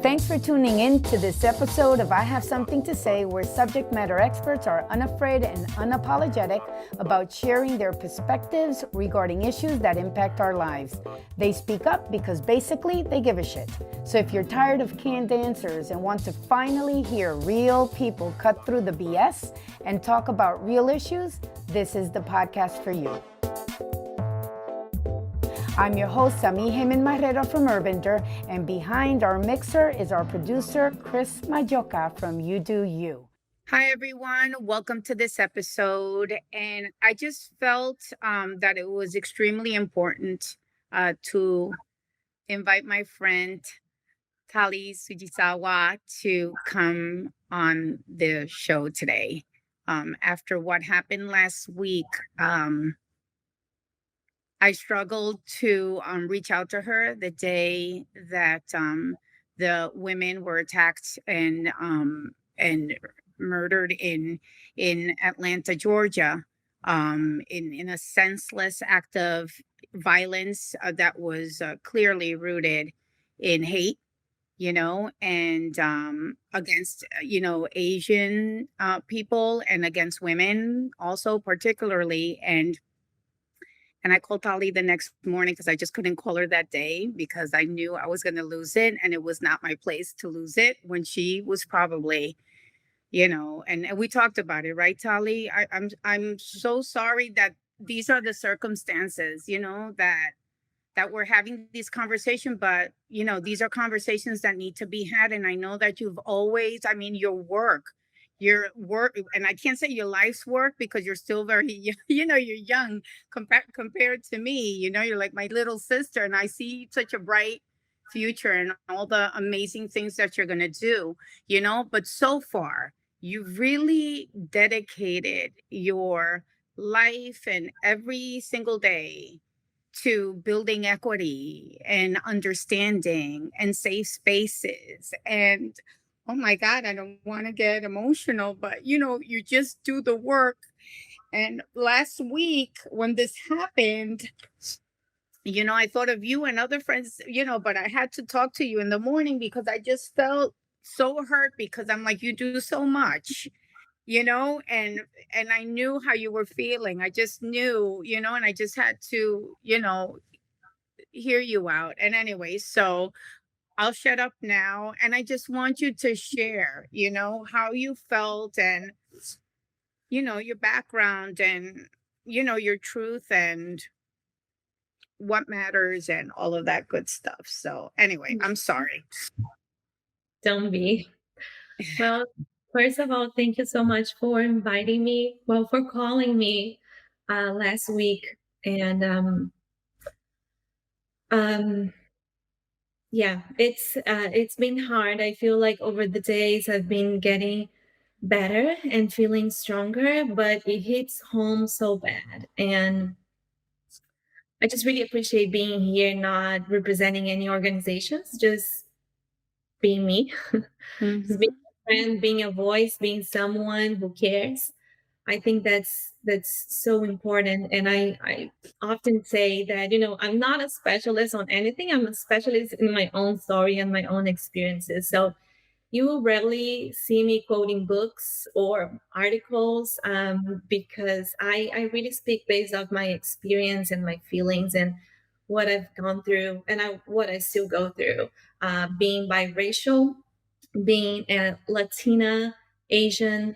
Thanks for tuning in to this episode of I Have Something to Say, where subject matter experts are unafraid and unapologetic about sharing their perspectives regarding issues that impact our lives. They speak up because basically they give a shit. So if you're tired of canned answers and want to finally hear real people cut through the BS and talk about real issues, this is the podcast for you. I'm your host, Sami Heyman Marrero from Urbander, and behind our mixer is our producer, Chris Majoka from You Do You. Hi, everyone. Welcome to this episode. And I just felt that it was extremely important to invite my friend, Thali Sugisawa, to come on the show today. After what happened last week, I struggled to reach out to her the day that the women were attacked and murdered in Atlanta, Georgia, in a senseless act of violence that was clearly rooted in hate, and against Asian people and against women also particularly. And I called Thali the next morning because I just couldn't call her that day because I knew I was going to lose it. And it was not my place to lose it when she was probably, and we talked about it, right, Thali? I'm so sorry that these are the circumstances, that we're having this conversation. But, these are conversations that need to be had. And I know that you've always, your work, and I can't say your life's work because you're still very, you're young compared to me. You're like my little sister, and I see such a bright future and all the amazing things that you're going to do, but so far you've really dedicated your life and every single day to building equity and understanding and safe spaces. And oh my God, I don't want to get emotional, but you just do the work. And last week when this happened, I thought of you and other friends, but I had to talk to you in the morning because I just felt so hurt because I'm like, you do so much, and I knew how you were feeling. I just knew, and I just had to, hear you out. And anyway, so I'll shut up now. And I just want you to share, how you felt and, your background and, your truth and what matters and all of that good stuff. So anyway, I'm sorry. Don't be. Well, first of all, thank you so much for inviting me. Well, for calling me last week. And yeah, it's been hard. I feel like over the days I've been getting better and feeling stronger, but it hits home so bad. And I just really appreciate being here, not representing any organizations, just being me, just being a friend, being a voice, being someone who cares. I think that's so important. And I often say that, I'm not a specialist on anything. I'm a specialist in my own story and my own experiences. So you will rarely see me quoting books or articles because I really speak based off my experience and my feelings and what I've gone through and what I still go through. Being biracial, being a Latina, Asian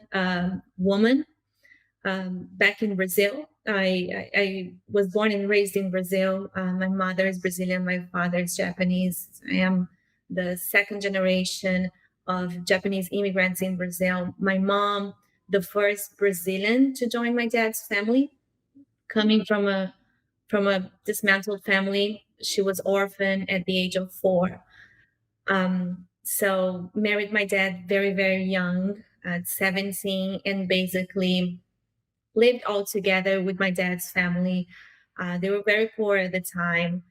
woman back in Brazil. I was born and raised in Brazil. My mother is Brazilian, my father is Japanese. I am the second generation of Japanese immigrants in Brazil. My mom, the first Brazilian to join my dad's family, coming from a dismantled family. She was orphaned at the age of 4. So married my dad very, very young at 17, and basically lived all together with my dad's family. They were very poor at the time,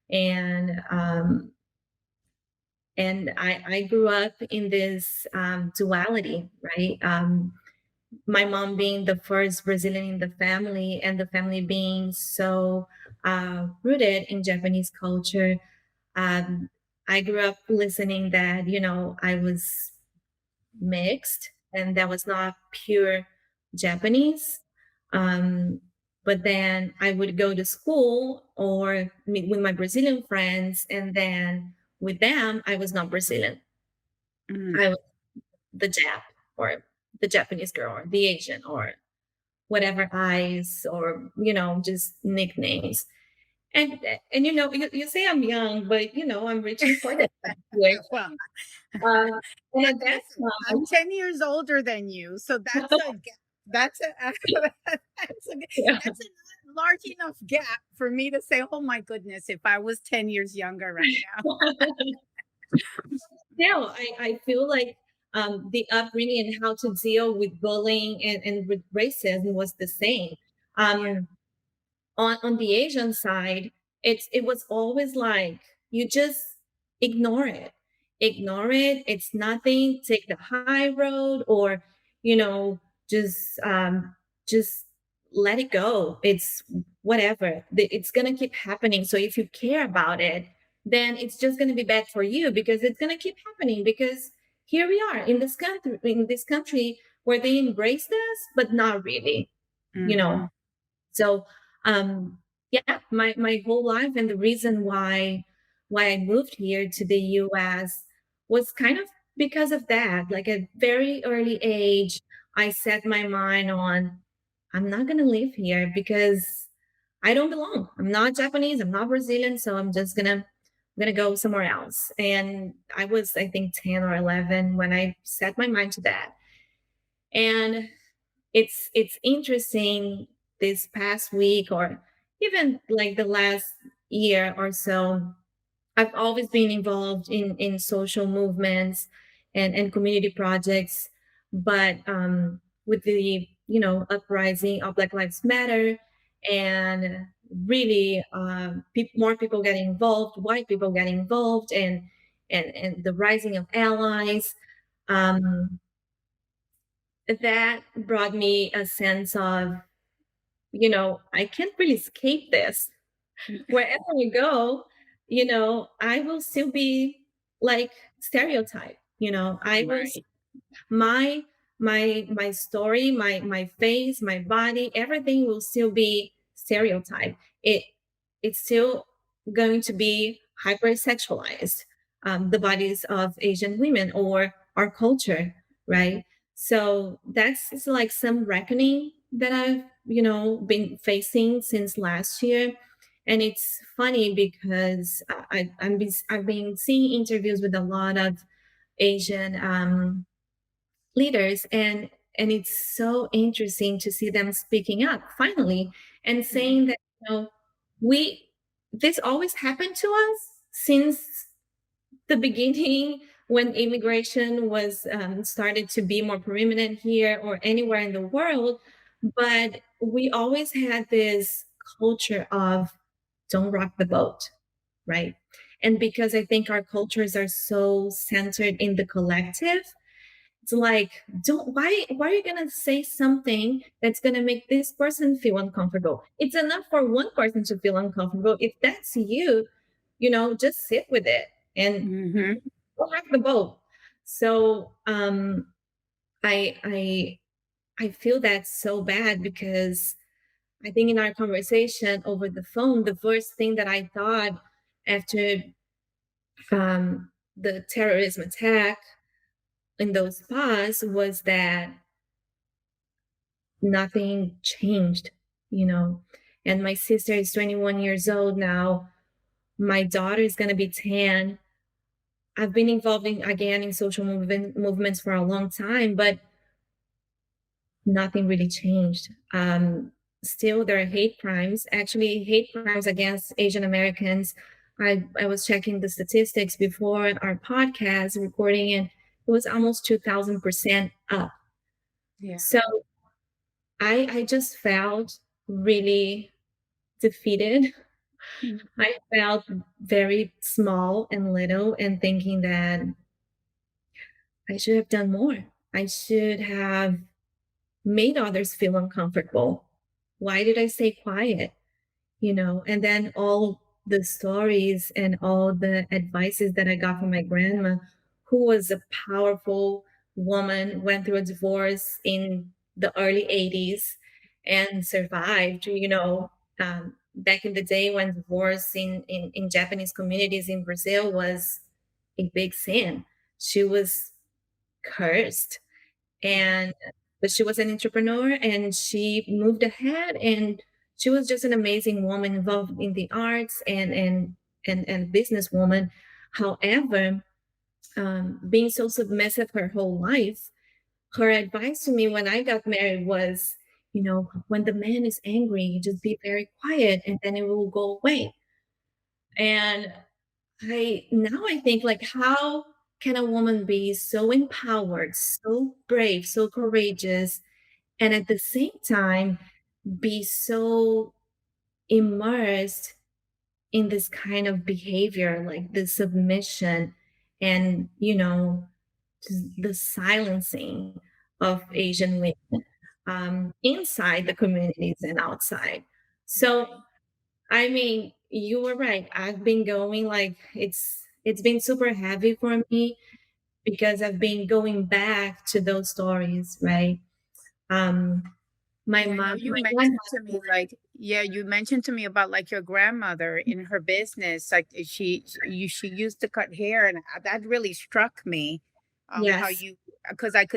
and I grew up in this duality, right? My mom being the first Brazilian in the family, and the family being so rooted in Japanese culture. I grew up listening that, I was mixed and that was not pure Japanese. Um, but then I would go to school or meet with my Brazilian friends, and then with them, I was not Brazilian. Mm. I was the Jap or the Japanese girl or the Asian or whatever eyes or, just nicknames. And you say I'm young, but I'm reaching for that here. Well, Uh, and at that listen, I'm 10 years older than you, so time, that's a yeah. that's a large enough gap for me to say, "Oh my goodness, if I was 10 years younger right now." No, I feel like the upbringing and how to deal with bullying and with racism was the same. Yeah. Um, on the Asian side, it was always like you just ignore it. Ignore it. It's nothing. Take the high road, or you know, just just let it go. It's whatever. It's gonna keep happening. So if you care about it, then it's just gonna be bad for you because it's gonna keep happening. Because here we are in this country where they embrace this, but not really. You know, Mhm. so yeah, my whole life and the reason why I moved here to the US was kind of because of that. Like at very early age, I set my mind on I'm not gonna live here because I don't belong. I'm not Japanese, I'm not Brazilian, so I'm gonna go somewhere else. And I was I think 10 or 11 when I set my mind to that. And it's interesting this past week or even like the last year or so. I've always been involved in social movements and community projects, but with the uprising of Black Lives Matter and really more people getting involved, white people getting involved, and the rising of allies. Um, that brought me a sense of, I can't really escape this. Wherever we go, I will still be like stereotype. I will Right. my my story, my face, my body, everything will still be stereotyped. It's still going to be hypersexualized, the bodies of Asian women or our culture, right? So that's it's like some reckoning that I've been facing since last year. And it's funny because I've been seeing interviews with a lot of Asian leaders, and it's so interesting to see them speaking up finally and Mhm. saying that we this always happened to us since the beginning when immigration was started to be more prominent here or anywhere in the world, but we always had this culture of don't rock the boat, right? And because I think our cultures are so centered in the collective, it's like, don't why are you gonna say something that's gonna make this person feel uncomfortable? It's enough for one person to feel uncomfortable. If that's you, just sit with it and Mhm. go rock the boat. So I I I feel that's so bad because I think in our conversation over the phone, the first thing that I thought after the terrorism attack in those spas was that nothing changed, you know. And my sister is 21 years old now. My daughter is going to be 10. I've been involved again in social movements for a long time, but nothing really changed. Still, there are hate crimes, actually, hate crimes against Asian Americans. I was checking the statistics before our podcast recording, and it was almost 2,000% up. Yeah. So I just felt really defeated. Mm. I felt very small and little and thinking that I should have done more. I should have made others feel uncomfortable. Why did I stay quiet? And then all the stories and all the advices that I got from my grandma, who was a powerful woman, went through a divorce in the early 80s and survived, back in the day when divorce in Japanese communities in Brazil was a big sin. She was cursed, and but she was an entrepreneur and she moved ahead, and she was just an amazing woman involved in the arts and businesswoman. However, being so submissive her whole life, her advice to me when I got married was, when the man is angry, just be very quiet and then it will go away. And I think, like, how can a woman be so empowered, so brave, so courageous, and at the same time be so immersed in this kind of behavior, like the submission and, just the silencing of Asian women, inside the communities and outside. So, Right. I mean, you were right. I've been going, like, it's been super heavy for me because I've been going back to those stories, right? Um, my Yeah, I know mom, you my grandmother, mentioned to me like, yeah, you mentioned to me about like your grandmother in her business, like she used to cut hair, and that really struck me. How yes, you, because I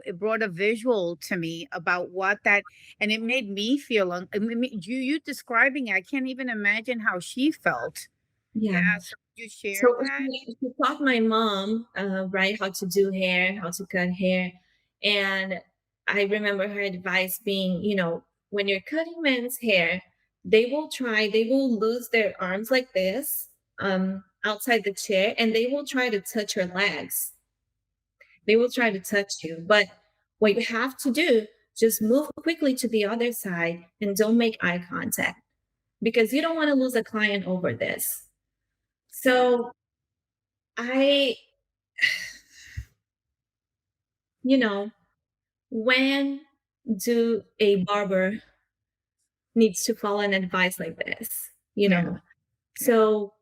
it brought a visual to me about what that, and it made me feel you describing it, I can't even imagine how she felt. yeah. Yeah, so could you share So that? she taught my mom, right, how to do hair, how to cut hair. And I remember her advice being, when you're cutting men's hair, they will lose their arms like this, outside the chair, and they will try to touch your legs. They will try to touch you. But what you have to do, just move quickly to the other side and don't make eye contact because you don't want to lose a client over this. Yeah. So I, you know, when do a barber needs to follow an advice like this? Yeah. Yeah. So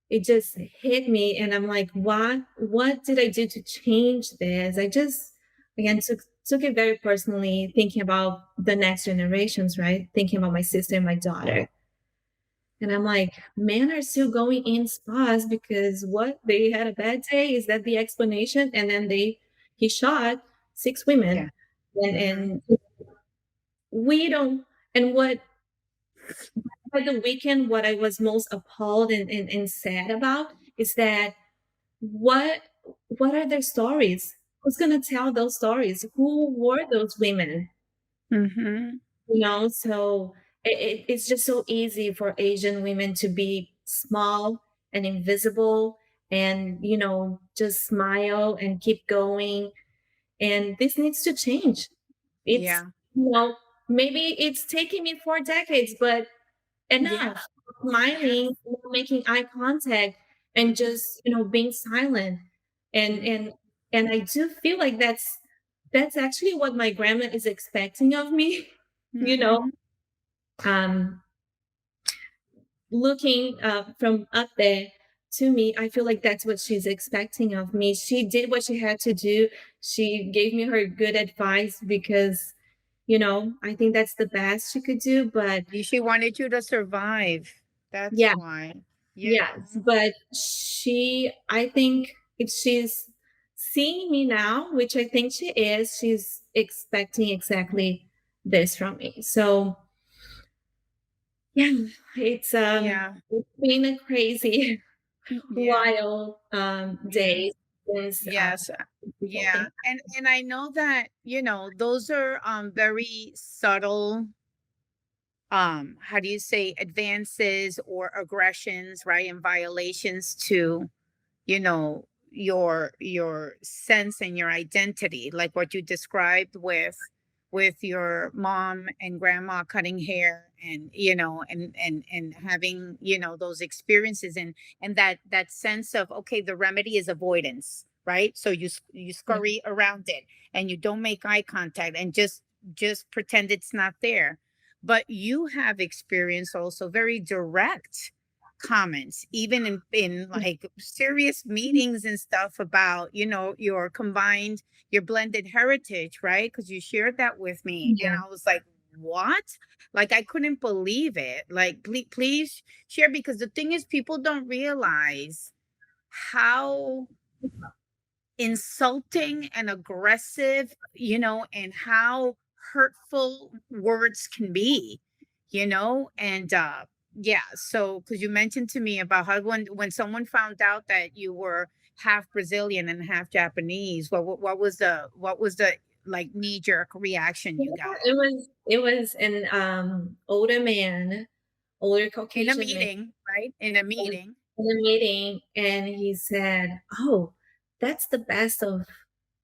it just hit me, and I'm like, what did I do to change this? I just again took it very personally, thinking about the next generations, right? Thinking about my sister and my daughter. And I'm like, men are still going in spas because what, they had a bad day? Is that the explanation? And then he shot 6 women. Yeah. Hmm. And we don't, and what, for the weekend, what I was most appalled and sad about is that what what are their stories? Who's gonna tell those stories? Who were those women? Hmm. So it's just so easy for Asian women to be small and invisible and, just smile and keep going. And this needs to change. It's, Yeah. you know, maybe it's taking me 4 decades, but Yeah. enough. Yeah. Smiling, making eye contact, and just, being silent. And, Mhm. and, and I do feel like that's actually what my grandma is expecting of me. you know, Mhm. um, looking from up there to me, I feel like that's what she's expecting of me. She did what she had to do. She gave me her good advice because, I think that's the best she could do. But She wanted you to survive. That's yeah, why. Yeah. yes. But I think if she's seeing me now, which I think she is, she's expecting exactly this from me. So yeah, Yeah. it's been a crazy Yeah. wild Yeah. days since Yes. people Yeah. think. And I know that, those are very subtle, how do you say, advances or aggressions, right? And violations to, your sense and your identity, like what you described with your mom and grandma cutting hair, and and having, those experiences, and that sense of, okay, the remedy is avoidance, right? So you Yeah, scurry around it, and you don't make eye contact, and just pretend it's not there. But you have experience also very direct, comments, even in like serious meetings and stuff about, your combined, your blended heritage, right? Because you shared that with me. And Yeah. I was like, what? Like, I couldn't believe it. Like, please share, because the thing is, people don't realize how insulting and aggressive, and how hurtful words can be, and yeah, so because you mentioned to me about how when someone found out that you were half Brazilian and half Japanese, what was the like knee jerk reaction you got It was an older man, older in a Caucasian man meeting, right? In a in meeting. in a meeting, and he said, "Oh, that's the best of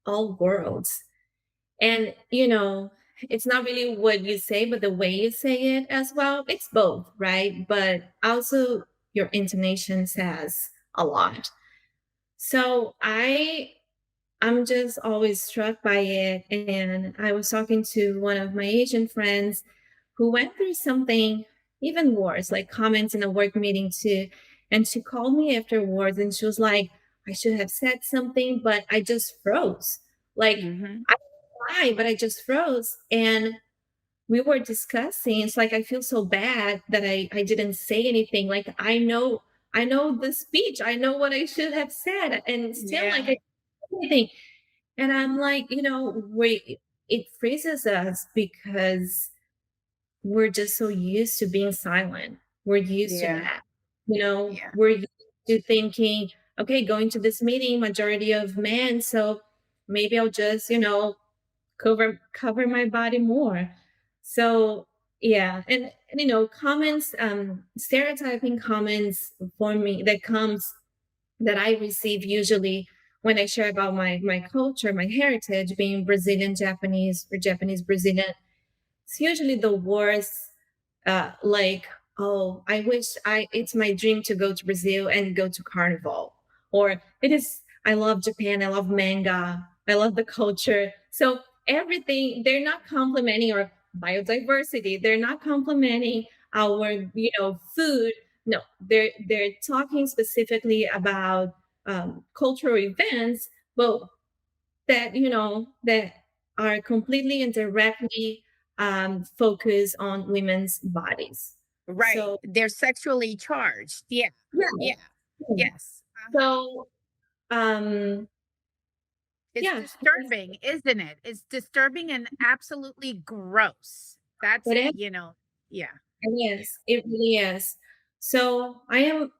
all worlds." And it's not really what you say, but the way you say it as well. It's both, right? But also your intonation says a lot. So I'm just always struck by it. And I was talking to one of my Asian friends who went through something even worse, like comments in a work meeting too. And she called me afterwards and she was like, I should have said something, but I just froze. Like, Hmm. I don't know why, but I just froze. And we were discussing, it's like I feel so bad that I didn't say anything. Like I know the speech, I know what I should have said, and still like Yeah. I didn't say anything. And I'm like, it freezes us because we're just so used to being silent. We're used to Yeah. that. Yeah. We're used to thinking, okay, going to this meeting, majority of men, so maybe I'll just, cover my body more. So yeah, and comments, stereotyping comments for me that I receive usually when I share about my culture, my heritage, being Brazilian Japanese or Japanese Brazilian. It's usually the worst, like, oh, I wish it's my dream to go to Brazil and go to Carnival. Or it is, I love Japan, I love manga, I love the culture. So everything, they're not complimenting our biodiversity, they're not complimenting our, food. No, they're talking specifically about cultural events, but that are completely and directly focused on women's bodies. Right. So They're sexually charged. Yeah. yeah, Yeah. yeah. Yes. Uh-huh. So um, It's yeah, disturbing, isn't it? It's disturbing and absolutely gross. That's, it yeah. Yeah. is. It really is. So I'm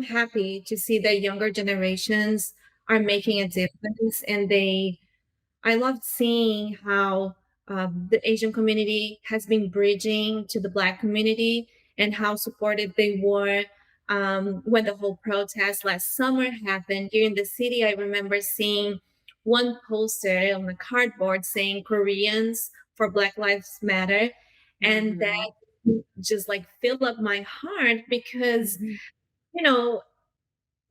happy to see that younger generations are making a difference, and I loved seeing how the Asian community has been bridging to the Black community and how supportive they were when the whole protest last summer happened. Here in the city, I remember seeing one poster on the cardboard saying Koreans for Black Lives Matter. And Mhm. that just like filled up my heart because, Mhm. you know,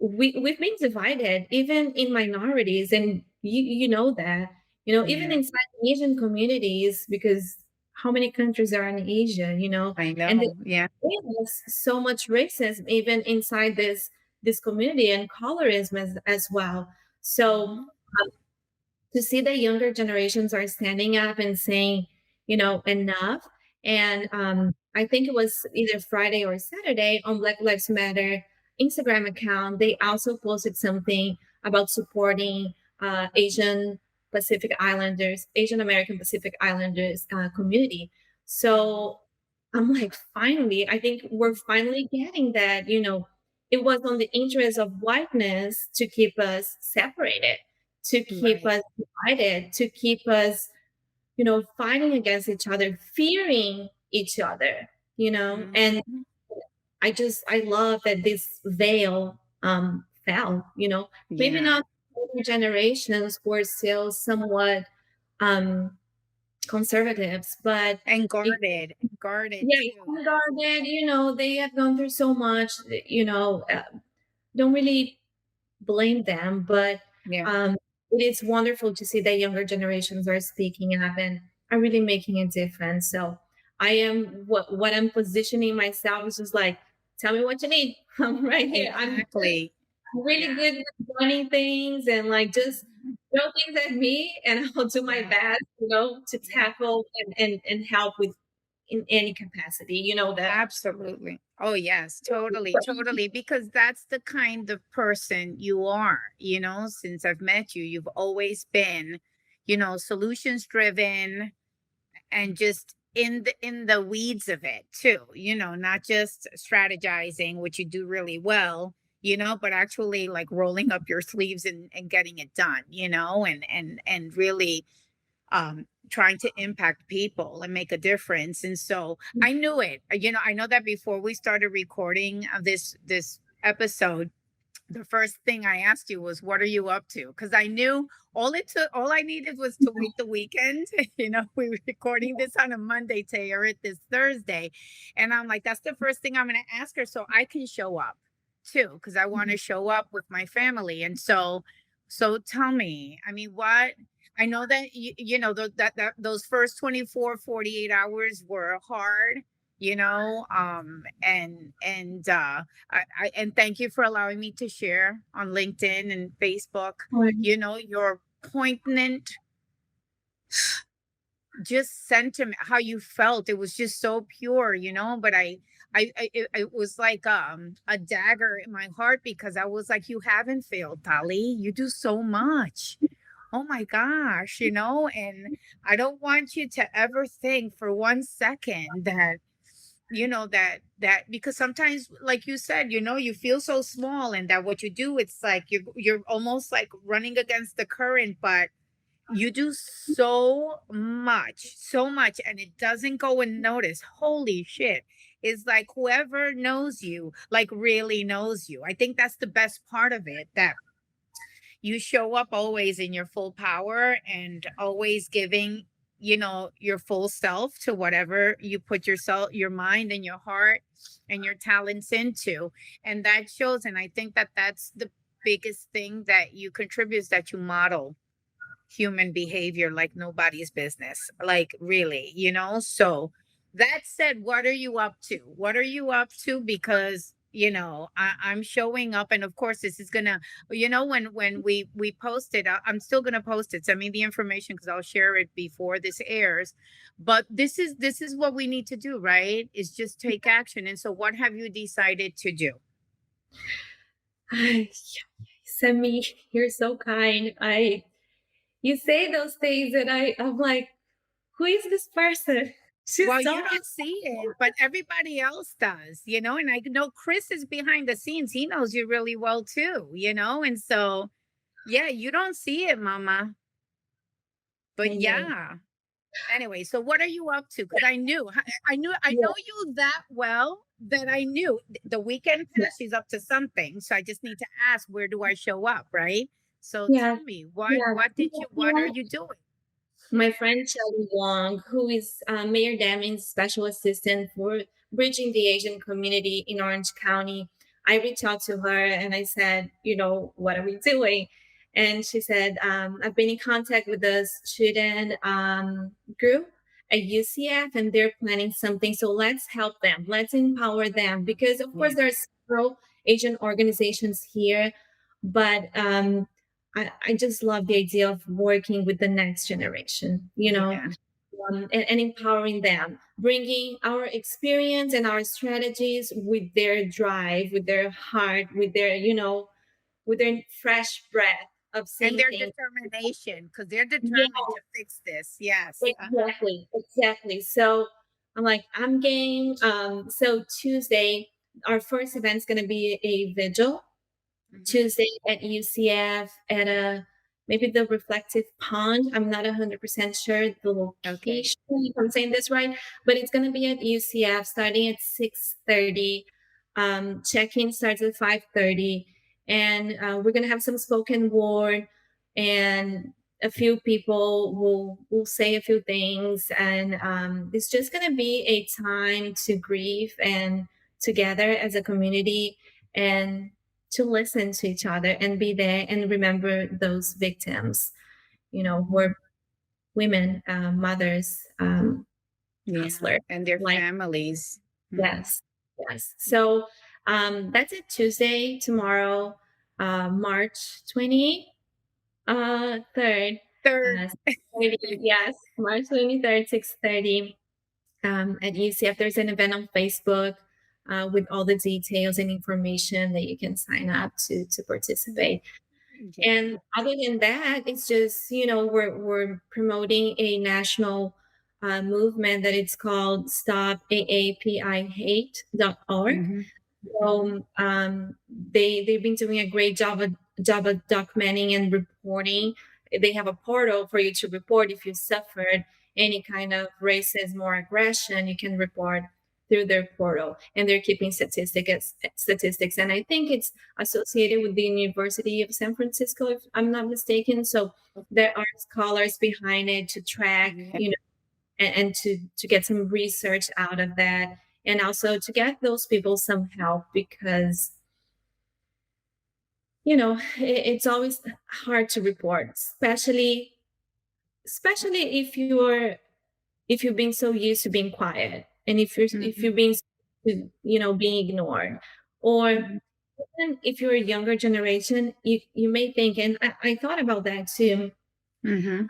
we've been divided even in minorities, and you know that, even Yeah. inside Asian communities, because how many countries are in Asia, I and know. Yeah. there's so much racism even inside this community, and colorism as well. So Mhm. to see that younger generations are standing up and saying, enough. And I think it was either Friday or Saturday on Black Lives Matter Instagram account, they also posted something about supporting Asian American Pacific Islanders community. Mhm. So I'm like, finally, I think we're finally getting that, it was on the interest of whiteness to keep us separated, to keep Right. us divided, to keep us, fighting against each other, fearing each other, and Mhm. I love that this veil fell, maybe Yeah. not older generations were still somewhat um conservatives, but And it, guarded yeah, too. unguarded, they have gone through so much, don't really blame them, but Yeah. um, it is wonderful to see that younger generations are speaking up and are really making a difference. So I am what I'm positioning myself is just like tell me what you need. I'm right here. I'm Exactly. really Yeah. good with joining things and like just throw things at me and I'll do my Yeah. best, to Yeah. tackle and help with in any capacity, that. Absolutely. Oh, yes, totally, totally. Because that's the kind of person you are. Since I've met you, you've always been, solutions driven and just in the weeds of it too, not just strategizing, which you do really well, but actually like rolling up your sleeves and getting it done, and really trying to impact people and make a difference. And so I knew it. I know that before we started recording this episode, the first thing I asked you was, "What are you up to?" Because I knew all I needed was to wait the weekend. We were recording this on a Monday to air it this Thursday, and I'm like, "That's the first thing I'm going to ask her, so I can show up too, because I want to show up with my family." And so tell me, I mean, what? I know that that those first 24, 48 hours were hard, and thank you for allowing me to share on LinkedIn and Facebook, your poignant just sentiment, how you felt. It was just so pure, but it was like a dagger in my heart, because I was like, you haven't failed, Tali. You do so much. Oh my gosh, and I don't want you to ever think for 1 second that because sometimes, like you said, you feel so small, and that what you do, it's like you're almost like running against the current, but you do so much, and it doesn't go unnoticed. Holy shit. It's like whoever knows you, like, really knows you. I think that's the best part of it, that you show up always in your full power and always giving, your full self to whatever you put your mind and your heart and your talents into. And that shows. And I think that that's the biggest thing that you contribute, is that you model human behavior like nobody's business. Like, really, So that said, what are you up to? What are you up to? Because I'm showing up, and of course, this is gonna, when we post it, I'm still gonna post it. Send me the information, because I'll share it before this airs. But this is what we need to do, right? Is just take action. And so, what have you decided to do? Ay, Semi, you're so kind. You say those things, and I'm like, who is this person? She's Well, so you don't see it, but everybody else does, and I know Chris is behind the scenes. He knows you really well too, and so, yeah, you don't see it, mama. But yeah, yeah. Anyway, so what are you up to? Because I yeah, know you that well, that I knew the weekend yeah, pass, she's up to something. So I just need to ask, where do I show up, right? So yeah, tell me, what yeah. what are you doing? My friend Shelly Wong, who is Mayor Damin's special assistant for bridging the Asian community in Orange County, I reached out to her and I said, what are we doing? And she said, I've been in contact with the student group at UCF, and they're planning something. So let's help them. Let's empower them. Because, of Yeah. course, there's several Asian organizations here, but I just love the idea of working with the next generation, Yeah. and empowering them, bringing our experience and our strategies with their drive, with their heart, with their fresh breath of And seeing their things. determination, because they're Yeah, determined to fix this. Yes. Uh-huh. exactly, exactly. So I'm like, I'm game. So Tuesday, our first event's going to be a vigil Mhm. Tuesday at UCF at a maybe the reflective pond. I'm not 100% sure the Okay. location, if I'm saying this right, but it's going to be at UCF starting at 6:30. Check-in starts at 5:30, and we're going to have some spoken word, and a few people will say a few things, and it's just going to be a time to grieve and together as a community, and to listen to each other and be there and remember those victims, who are women, mothers, Yeah. hustlers. And their Like, families. Mhm. yes, yes. So That's it. Tuesday, tomorrow, March 23rd. Third. 6:30, yes, March 23rd, 6:30, at UCF. There's an event on Facebook with all the details and information that you can sign up to participate. Yeah. And other than that, it's just, we're promoting a national movement that it's called StopAAPIHate.org. Mhm. So they've been doing a great job of documenting and reporting. They have a portal for you to report if you suffered any kind of racism or aggression. You can report through their portal, and they're keeping statistics. And I think it's associated with the University of San Francisco, if I'm not mistaken. So there are scholars behind it to track, Yeah. and to get some research out of that, and also to get those people some help, because it's always hard to report, especially if you're being so used to being quiet, and if you're Mhm. being ignored, or Mhm. even if you're a younger generation, you may think, and I thought about that too. Mhm.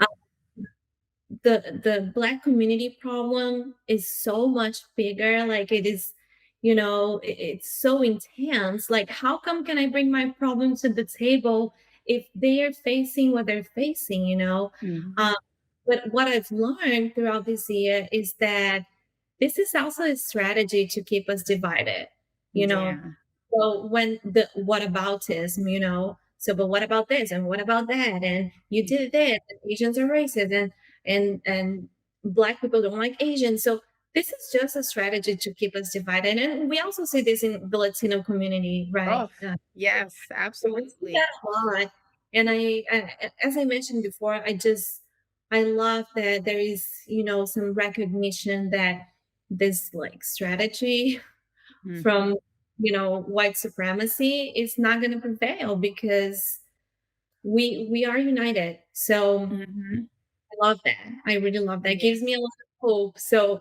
The black community problem is so much bigger. Like, it is, it's so intense. Like, how come can I bring my problem to the table if they are facing what they're facing, Mhm. um, but what I've learned throughout this year is that this is also a strategy to keep us divided, you know Yeah. so when the whataboutism, so, but what about this and what about that? And you did this, and Asians are racist, and black people don't like Asians. So this is just a strategy to keep us divided. And we also see this in the Latino community, right? Oh, yes, So we see that absolutely. a lot. And as I mentioned before, I love that there is, some recognition that this like strategy Mhm. from, white supremacy is not going to prevail, because we are united. So Mhm. I love that. I really love that. It Yeah. gives me a lot of hope. So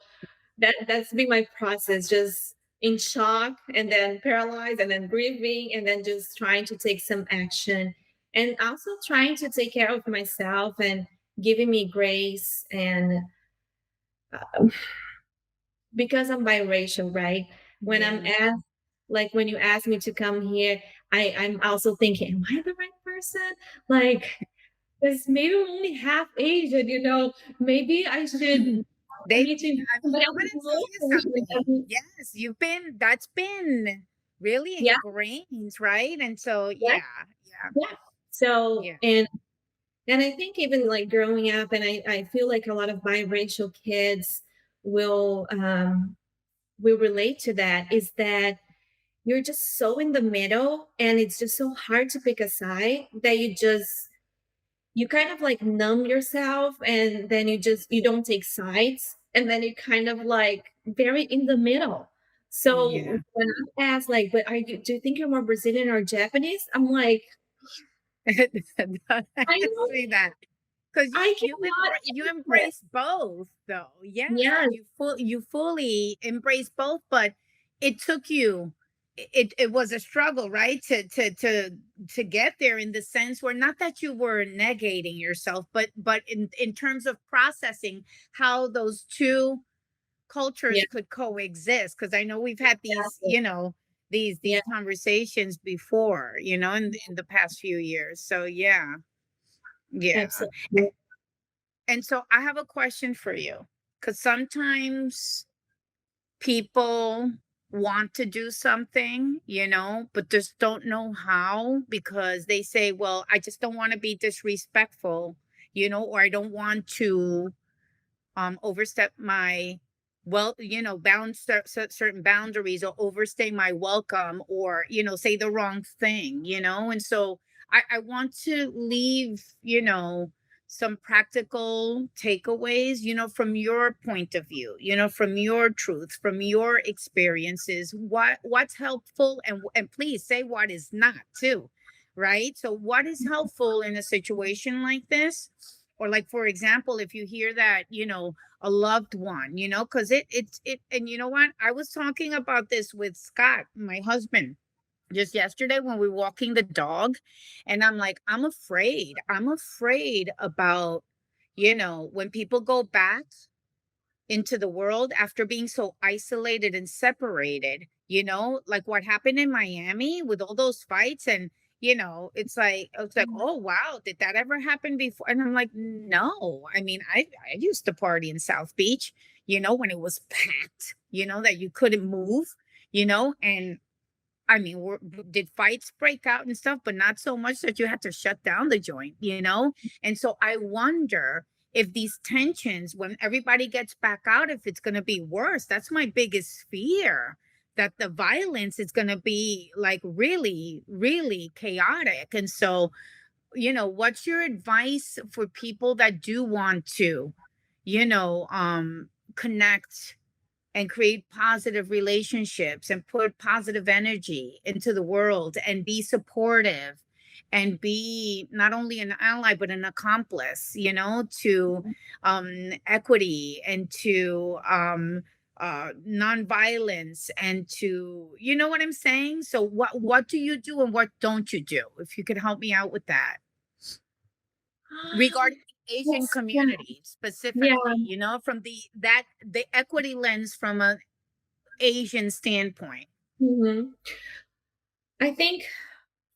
that's been my process, just in shock, and then paralyzed, and then grieving, and then just trying to take some action, and also trying to take care of myself, and giving me grace. And because I'm biracial, right? When I'm Yeah. asked, like when you ask me to come here, I'm also thinking, am I the right person? Like, because maybe I'm only half Asian, maybe I They need to invite I mean, somebody I'm else gonna to tell vote you for me. something. Yes, that's been really Yeah, ingrained, right? And so, yeah, yeah, yeah, yeah. So, yeah. and I think even like growing up, and I feel like a lot of biracial kids will um will relate to that, is that you're just so in the middle, and it's just so hard to pick a side, that you kind of like numb yourself, and then you don't take sides, and then you kind of like very in the middle. So Yeah. when I'm asked, like, but do you think you're more Brazilian or Japanese? I'm like, I Ask don't, me that. Because I cannot you answer it. embrace both, though. Yes, Yes, you fully embrace both, but it took you. It was a struggle, right? To get there, in the sense where, not that you were negating yourself, but in terms of processing how those two yeah, cultures could coexist. Because I know we've had these, exactly. these Yeah, conversations before, in the past few years. So yeah, yeah. absolutely. And so I have a question for you, because sometimes people want to do something, but just don't know how, because they say, well, I just don't want to be disrespectful, or I don't want to overstep my, well, certain boundaries, or overstay my welcome, or say the wrong thing, and so I want to leave, some practical takeaways, from your point of view, from your truth, from your experiences, what's helpful, and please say what is not too, right? So what is helpful in a situation like this, or like, for example, if you hear that, a loved one, because it, and you know what, I was talking about this with Scott, my husband, just yesterday when we were walking the dog, and I'm like, I'm afraid about, when people go back into the world after being so isolated and separated, like what happened in Miami with all those fights. And, it's like, oh, wow, did that ever happen before? And I'm like, no. I mean, I used to party in South Beach, when it was packed, that you couldn't move, and I mean, did fights break out and stuff, but not so much that you had to shut down the joint, And so I wonder if these tensions, when everybody gets back out, if it's going to be worse. That's my biggest fear, that the violence is going to be like really, really chaotic. And so, what's your advice for people that do want to, connect and create positive relationships and put positive energy into the world and be supportive and be not only an ally but an accomplice, to equity and to nonviolence and to, what I'm saying? So what do you do and what don't you do? If you could help me out with that regarding the Asian Yes, yeah, community yeah. specifically, from the equity lens from a Asian standpoint. Mhm. I think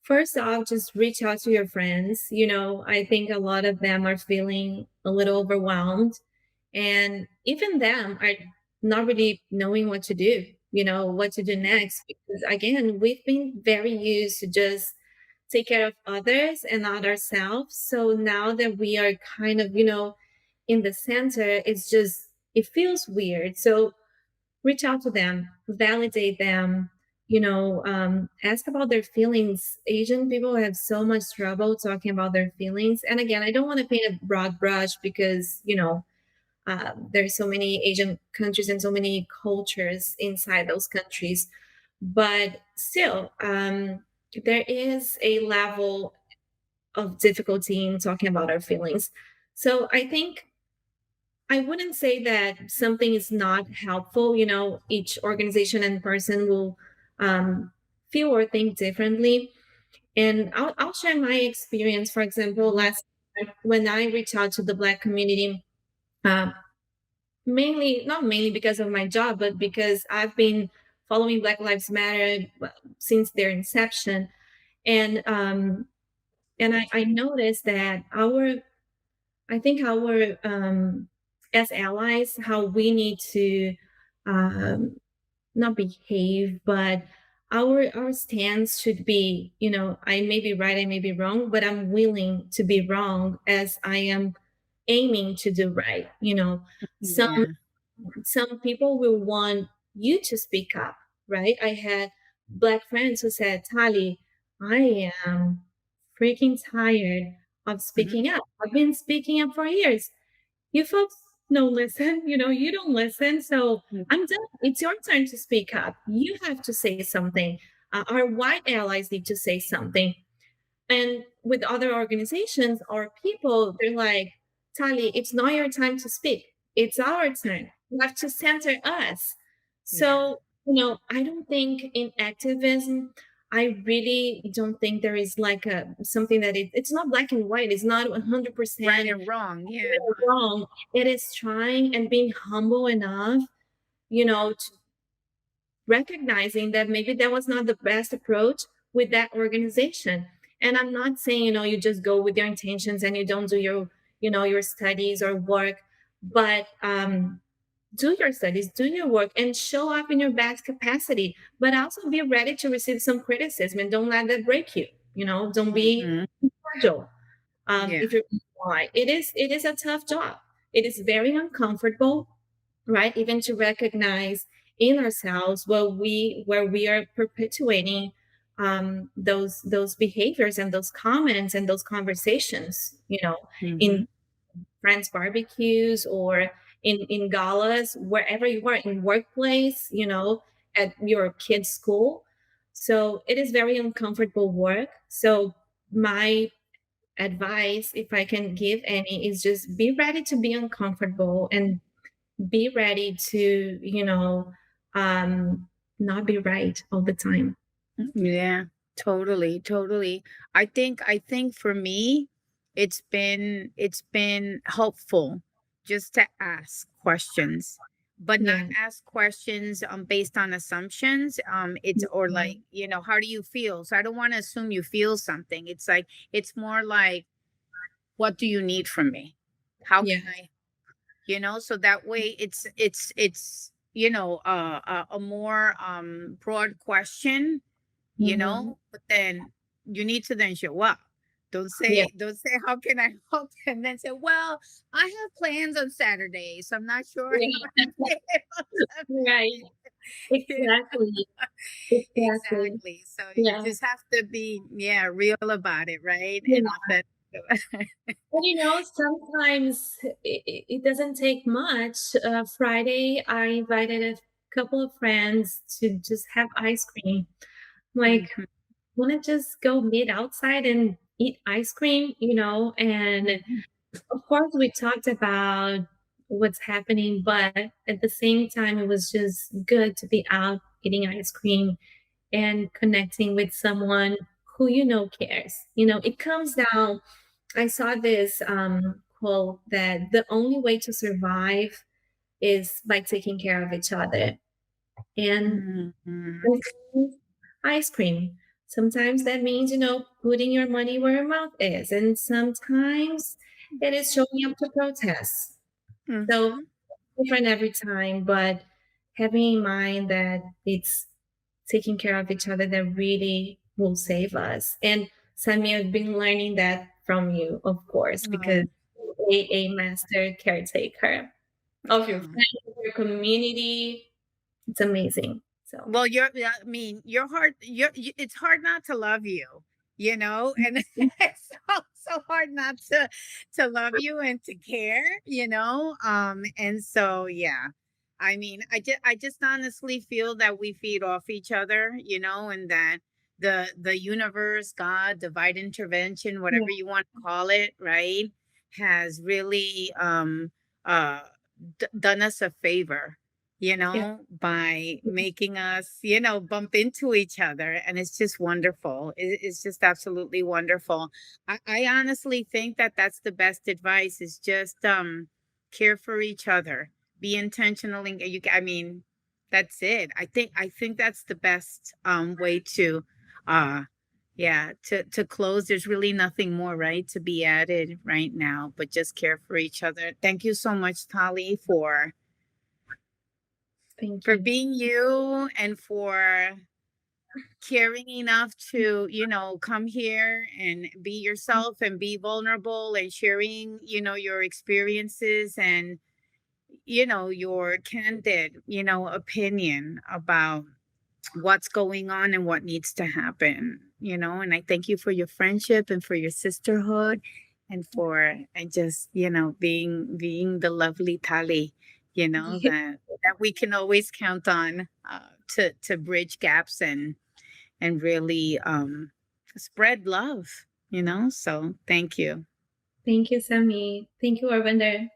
first off, just reach out to your friends. I think a lot of them are feeling a little overwhelmed, and even them are not really knowing what to do, what to do next. Because again, we've been very used to just take care of others and not ourselves. So now that we are kind of, in the center, it feels weird. So reach out to them, validate them, ask about their feelings. Asian people have so much trouble talking about their feelings. And again, I don't want to paint a broad brush because, there's so many Asian countries and so many cultures inside those countries. But still, there is a level of difficulty in talking about our feelings. So I think I wouldn't say that something is not helpful. Each organization and person will feel or think differently. And I'll share my experience. For example, last time when I reached out to the Black community, uh, not mainly because of my job, but because I've been following Black Lives Matter since their inception. And I noticed that I think as allies, how we need to um, not behave, but our stance should be, I may be right, I may be wrong, but I'm willing to be wrong as I am aiming to do right. Some Yeah. some people will want you to speak up, right? I had Black friends who said, Tali, I am freaking tired of Mhm. speaking up. I've been speaking up for years. You folks don't listen, you don't listen. So Mm, I'm done. It's your turn to speak up. You have to say something. Our white allies need to say something. And with other organizations or people, they're like, Tali, it's not your time to speak. It's our turn. You have to center us. yeah. So, I don't think in activism, I really don't think there is like something that it's not black and white. It's not Right 100% and wrong. right Yeah. or wrong. It is trying and being humble enough, to recognizing that maybe that was not the best approach with that organization. And I'm not saying, you just go with your intentions and you don't do your studies or work, but do your studies, do your work, and show up in your best capacity, but also be ready to receive some criticism and don't let that break you. Don't be Mhm. fragile. Yeah. If you're why it is a tough job. It is very uncomfortable, right? Even to recognize in ourselves where we are perpetuating those behaviors and those comments and those conversations, in Mhm. friends barbecues or in galas, wherever you are, in workplace, at your kid's school. So it is very uncomfortable work. So my advice, if I can give any, is just be ready to be uncomfortable and be ready to, um, not be right all the time. Yeah, totally, totally. I think for me, it's been helpful just to ask questions, but not Yeah. ask questions based on assumptions. It's or like, Mhm. how do you feel? So I don't want to assume you feel something. It's like it's more like, what do you need from me? How Yeah. can I, so that way it's a more broad question, Mhm. but then you need to then show up. Yeah. Don't say how can I help, and then say, well, I have plans on Saturday, so I'm not sure I'm Yeah. gonna be able Right. to. Exactly. Exactly. Exactly. So you Yeah. just have to be, yeah, real about it, right? Yeah. And authentic. But sometimes it doesn't take much. Friday, I invited a couple of friends to just have ice cream. Like, Mhm, want to just go meet outside and eat ice cream, and mhm, of course, we talked about what's happening, but at the same time, it was just good to be out eating ice cream and connecting with someone who cares. It comes down. I saw this quote that the only way to survive is by taking care of each other. And mhm, sometimes ice cream. Sometimes that means, putting your money where your mouth is. And sometimes it is showing up to protest. So mhm. different every time, but having in mind that it's taking care of each other that really will save us. And Sammy, I've been learning that from you, of course, because Oh, you're a master caretaker of your oh. family, your community. It's amazing. So Well, yeah, I mean, you're hard. It's hard not to love you, and it's so hard not to love you and to care, and so yeah. I mean, I just honestly feel that we feed off each other, and that the universe, God, divine intervention, yeah, whatever you want to call it, right, has really uh done us a favor, yeah. by making us, bump into each other. And it's just wonderful. It's just absolutely wonderful. I honestly think that that's the best advice is just care for each other. Be intentional. And I mean, that's it. I think that's the best way to uh yeah, to close. There's really nothing more, right, to be added right now, but just care for each other. Thank you so much, Tali, Thank for you. being you and for caring enough to, come here and be yourself and be vulnerable and sharing, your experiences and, your candid, opinion about what's going on and what needs to happen, and I thank you for your friendship and for your sisterhood and just, being the lovely Tali, that we can always count on to bridge gaps and really spread love, so thank you. Thank you, Sammy. Thank you, Urbander.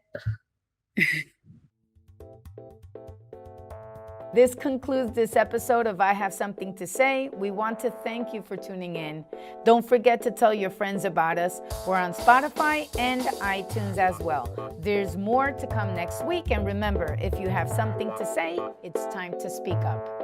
This concludes this episode of I Have Something to Say. We want to thank you for tuning in. Don't forget to tell your friends about us. We're on Spotify and iTunes as well. There's more to come next week. And remember, if you have something to say, it's time to speak up.